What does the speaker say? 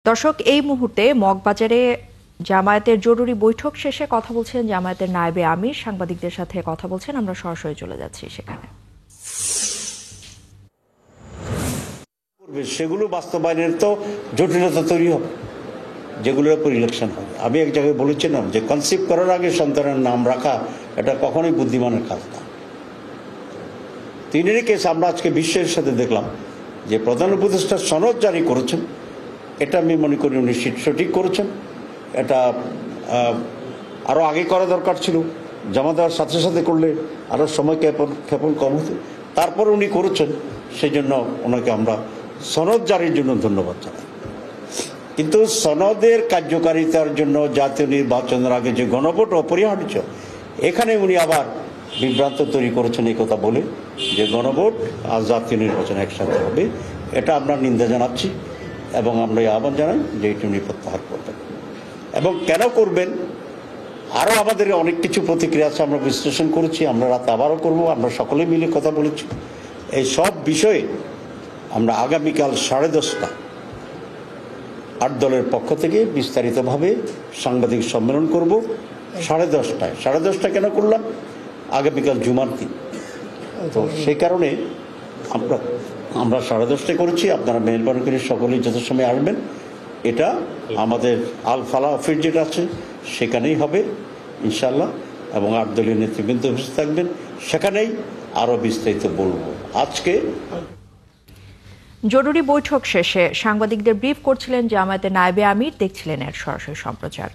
দর্শক, এই মুহূর্তে মগবাজারে জামায়াতের জরুরি বৈঠক শেষে কথা বলছেন জামায়াতের নায়েবে আমির, সাংবাদিকদের সাথে কথা বলছেন। আমরা সরাসরি চলে যাচ্ছি সেখানে। সেগুলো বাস্তবায়নের তো জটিলতা তৈরি হবে, যেগুলোর উপর ইলেকশন হবে। আমি এক জায়গায় বলেছিলাম যে কনসিভ করার আগে সন্তানের নাম রাখা এটা কখনোই বুদ্ধিমানের কাজ না। তিনেরই কেস আমরা আজকে বিশ্বের সাথে দেখলাম যে প্রধান উপদেষ্টা সনদ জারি করেছেন, এটা আমি মনে করি উনি সঠিক করেছেন। এটা আরও আগে করা দরকার ছিল, জমা দেওয়ার সাথে সাথে করলে আরও সময় ক্ষেপণ কম হতো। তারপর উনি করেছেন, সেই জন্য ওনাকে আমরা সনদ জারির জন্য ধন্যবাদ জানাই। কিন্তু সনদের কার্যকারিতার জন্য জাতীয় নির্বাচনের আগে যে গণভোট অপরিহার্য, এখানে উনি আবার বিভ্রান্ত তৈরি করেছেন এই কথা বলে যে গণভোট আর জাতীয় নির্বাচন একসাথে হবে। এটা আমরা নিন্দা জানাচ্ছি এবং আমরা আহ্বান জানাই যে এটি উনি প্রত্যাহার করবেন। এবং কেন করবেন, আরও আমাদের অনেক কিছু প্রতিক্রিয়া আছে, আমরা বিশ্লেষণ করেছি, আমরা রাতে আবারও করব। আমরা সকলে মিলে কথা বলেছি এই সব বিষয়ে। আমরা আগামীকাল 10:30 8 দলের পক্ষ থেকে বিস্তারিতভাবে সাংবাদিক সম্মেলন করব 10:30টায়। 10:30 কেন করলাম? আগামীকাল জুমার দিন, তো সেই কারণে আমরা 10:30টায় করেছি। আপনারা মেহরবানি করে সকলেই যথাসময়ে আসবেন। এটা আমাদের আল ফালা অফিস যেটা আছে সেখানেই হবে ইনশাল্লাহ, এবং 8 দলীয় নেতৃবৃন্দ উপস্থিত থাকবেন, সেখানেই আরও বিস্তারিত বলবো। আজকে জরুরি বৈঠক শেষে সাংবাদিকদের ব্রিফ করছিলেন জামায়াতের নায়েবে আমির, দেখছিলেন এর সরাসরি সম্প্রচার।